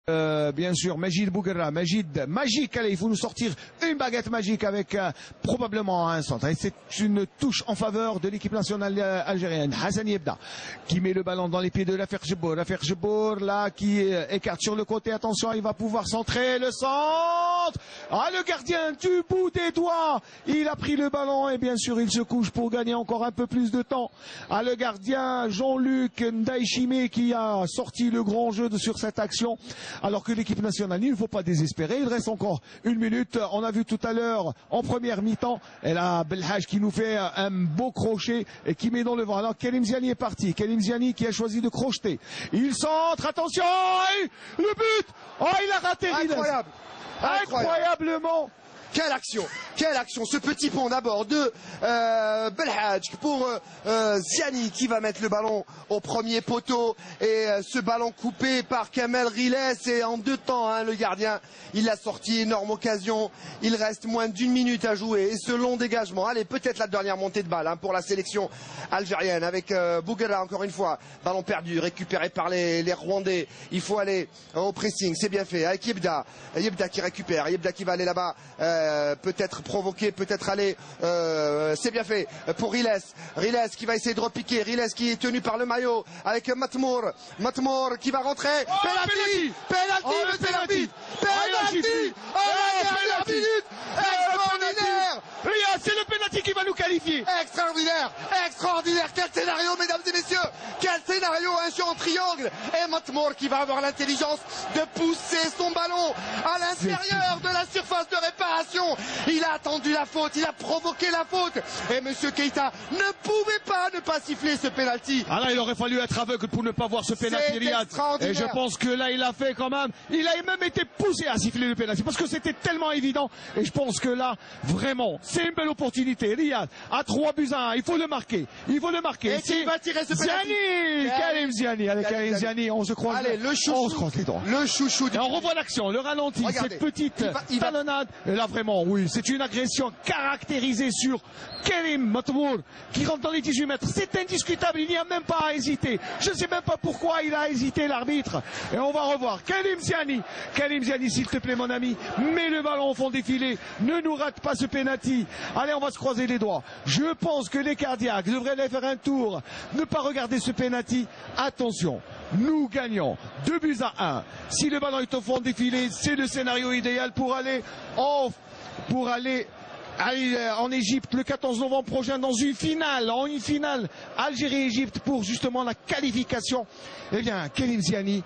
Bien sûr, Majid Bouguerra, Majid, magique, allez, il faut nous sortir une baguette magique avec probablement un centre. Et c'est une touche en faveur de l'équipe nationale algérienne. Hassan Yebda, qui met le ballon dans les pieds de Lafer Jebour, là, qui écarte sur le côté, attention, il va pouvoir centrer, le centre. Ah, le gardien, du bout des doigts, il a pris le ballon et bien sûr, il se couche pour gagner encore un peu plus de temps. Ah, le gardien, Jean-Luc Ndaïchimé, qui a sorti le grand jeu sur cette action. Alors que l'équipe nationale, il ne faut pas désespérer. Il reste encore une minute. On a vu tout à l'heure, en première mi-temps, elle a Belhaj qui nous fait un beau crochet et qui met dans le vent. Alors Karim Ziani est parti. Karim Ziani qui a choisi de crocheter. Il centre, attention, le but. Oh, il a raté. Incroyable. Incroyablement. Quelle action, ce petit pont d'abord de Belhaj pour Ziani qui va mettre le ballon au premier poteau et ce ballon coupé par Kamel Riles et en deux temps le gardien il a sorti, énorme occasion, il reste moins d'une minute à jouer et ce long dégagement, allez peut-être la dernière montée de balle pour la sélection algérienne avec Bouguerra encore une fois, ballon perdu, récupéré par les Rwandais, il faut aller au pressing, c'est bien fait avec Yebda qui récupère, Yebda qui va aller là-bas peut-être provoquer, peut-être aller c'est bien fait pour Riles qui va essayer de repiquer, Riles qui est tenu par le maillot avec Matmour qui va rentrer, penalty à la dernière minute, extraordinaire, c'est le penalty qui va nous qualifier. Extraordinaire, quel scénario mesdames et messieurs, quel scénario, un jeu en triangle et Matmour qui va avoir l'intelligence de pousser son ballon à l'intérieur de la surface de réparation. Il a attendu la faute, il a provoqué la faute et monsieur Keita ne pouvait pas ne pas siffler ce penalty. Ah là, il aurait fallu être aveugle pour ne pas voir ce penalty, Riyad. Et je pense que là, il a fait quand même, il a même été poussé à siffler le penalty parce que c'était tellement évident et je pense que là, vraiment, c'est une belle opportunité. Riyad, à 3-1, il faut le marquer. Et qui va tirer ce penalty? Karim Ziani, allez Karim Ziani, on se croise. Allez, le chouchou. Et on revoit l'action, le ralenti, cette petite talonnade. Et là, vraiment, oui, c'est une agression caractérisée sur Karim Matmour qui rentre dans les 18 mètres. C'est indiscutable, il n'y a même pas à hésiter. Je ne sais même pas pourquoi il a hésité l'arbitre. Et on va revoir Karim Ziani, s'il te plaît mon ami, mets le ballon au fond des filets, ne nous rate pas ce penalty. Allez, on va se croiser les doigts. Je pense que les cardiaques devraient aller faire un tour, ne pas regarder ce penalty. Attention, nous gagnons 2-1. Si le ballon est au fond des filets, c'est le scénario idéal pour aller en Égypte le 14 novembre prochain dans une finale Algérie-Égypte pour justement la qualification. Eh bien, Karim Ziani,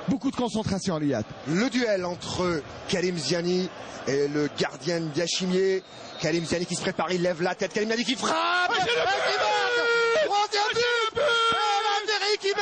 beaucoup de concentration, Riyad. Le duel entre Karim Ziani et le gardien Ndiachimier. Karim Ziani qui se prépare, il lève la tête, Karim Ziani qui frappe, et qui marque, troisième but, l'Algérie qui met 3-1.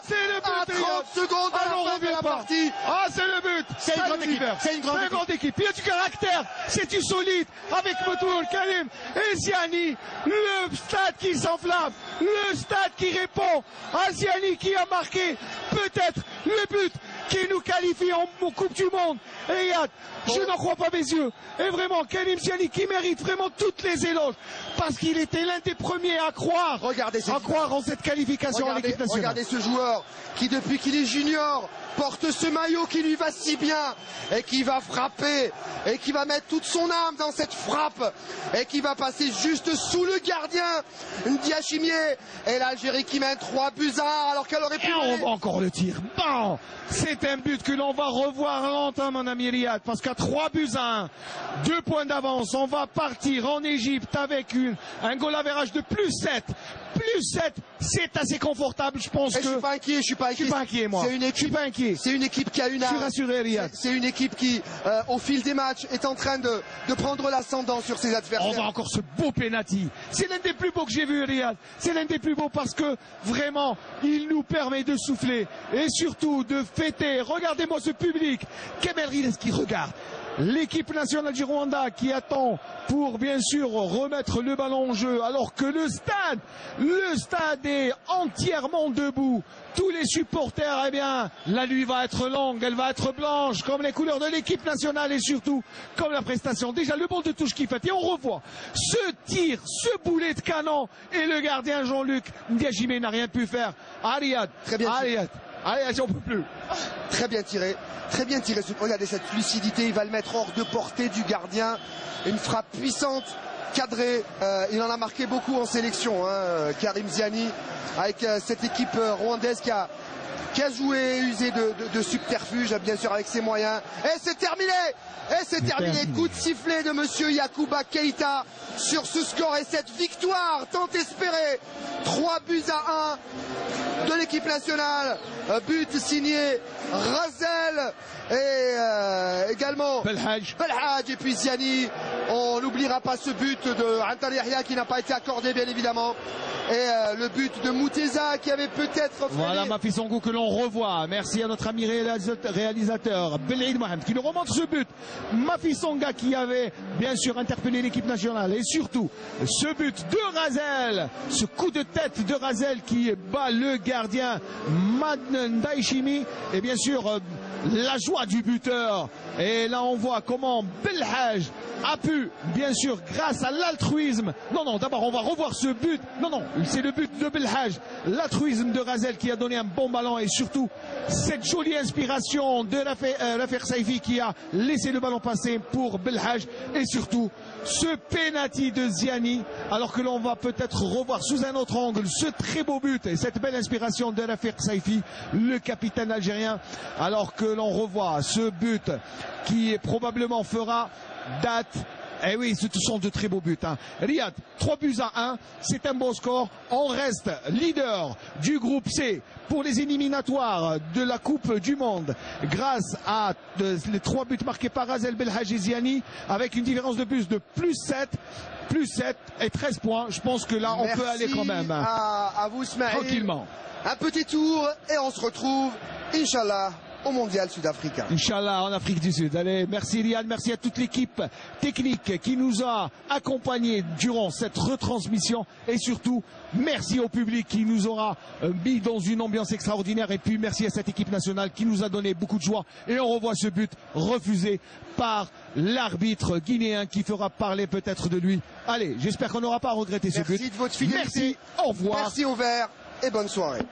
C'est le but, à 30 secondes à la fin de la partie. Ah, c'est le but. C'est une grande équipe. Il y a du caractère, c'est du solide avec Matmour, Karim et Ziani. Le stade qui s'enflamme, le stade qui répond à Ziani qui a marqué peut-être le but qui nous qualifie en Coupe du Monde. Et Riyad, je n'en crois pas mes yeux. Et vraiment, Karim Ziani qui mérite vraiment toutes les éloges parce qu'il était l'un des premiers à croire en cette qualification à l'équipe nationale. Regardez ce joueur qui depuis qu'il est junior porte ce maillot qui lui va si bien et qui va frapper et qui va mettre toute son âme dans cette frappe et qui va passer juste sous le gardien Ndiachimier et l'Algérie qui mène 3-1 alors qu'elle aurait pu... Et on va encore le tir. Bon, c'est un but que l'on va revoir longtemps mon ami Riyad parce qu'à 3-1, 2 points d'avance, on va partir en Égypte avec un goal average de +7. +7, c'est assez confortable, je pense que... Je suis pas inquiet, moi. C'est une équipe qui a une... Je suis rassuré, Riyad. C'est une équipe qui, au fil des matchs, est en train de prendre l'ascendant sur ses adversaires. On va encore ce beau penalty. C'est l'un des plus beaux que j'ai vu, Riyad. C'est l'un des plus beaux parce que, vraiment, il nous permet de souffler et surtout de fêter. Regardez-moi ce public. Kamel Riles qui regarde. L'équipe nationale du Rwanda qui attend pour bien sûr remettre le ballon en jeu alors que le stade est entièrement debout. Tous les supporters, eh bien, la nuit va être longue, elle va être blanche comme les couleurs de l'équipe nationale et surtout comme la prestation. Déjà le bond de touche qui fait et on revoit ce tir, ce boulet de canon et le gardien Jean-Luc Ndiachimé n'a rien pu faire. Riyad, très bien. Allez, j'en peux plus. Très bien tiré. Très bien tiré. Regardez cette lucidité. Il va le mettre hors de portée du gardien. Une frappe puissante, cadrée. Il en a marqué beaucoup en sélection, hein, Karim Ziani, avec cette équipe rwandaise qui a joué, usé de subterfuge, bien sûr, avec ses moyens. Et c'est terminé! Et c'est terminé. Coup de sifflet de monsieur Yacouba Keïta sur ce score et cette victoire tant espérée. 3-1 de l'équipe nationale. But signé Razel et également Belhadj et puis Ziani. On n'oubliera pas ce but de Antal Yahya qui n'a pas été accordé, bien évidemment. Et le but de Mouteza qui avait peut-être... Voilà Mafi Songou que l'on revoit. Merci à notre ami réalisateur Belhaïd Mohamed qui nous remontre ce but. Mafi Songa qui avait bien sûr interpellé l'équipe nationale. Et surtout ce but de Razel, ce coup de tête de Razel qui bat le gardien Madn Daishimi. Et bien sûr la joie du buteur. Et là on voit comment Belhadj a pu, bien sûr, grâce à l'altruisme. Non, d'abord on va revoir ce but. Non, c'est le but de Belhadj. L'altruisme de Razel qui a donné un bon ballon et surtout cette jolie inspiration de Rafik Saifi qui a laissé le ballon passer pour Belhadj et surtout ce penalty de Ziani, alors que l'on va peut-être revoir sous un autre angle ce très beau but et cette belle inspiration de Rafik Saifi, le capitaine algérien, alors que l'on revoit ce but qui probablement fera date. Eh oui, ce sont de très beaux buts. Hein. Riyad, 3-1, c'est un beau score. On reste leader du groupe C pour les éliminatoires de la Coupe du Monde grâce à les 3 buts marqués par Razel, Belhadj et Ziani avec une différence de but de plus 7 et 13 points. Je pense que là, on peut aller quand même. À vous, Smaïl. Tranquillement. Un petit tour et on se retrouve, Inch'Allah, au mondial sud-africain. Inch'Allah en Afrique du Sud. Allez, merci Riyad, merci à toute l'équipe technique qui nous a accompagnés durant cette retransmission et surtout merci au public qui nous aura mis dans une ambiance extraordinaire et puis merci à cette équipe nationale qui nous a donné beaucoup de joie et on revoit ce but refusé par l'arbitre guinéen qui fera parler peut-être de lui. Allez, j'espère qu'on n'aura pas regretté ce but. Merci de votre fidélité. Merci, au revoir. Merci au vert et bonne soirée.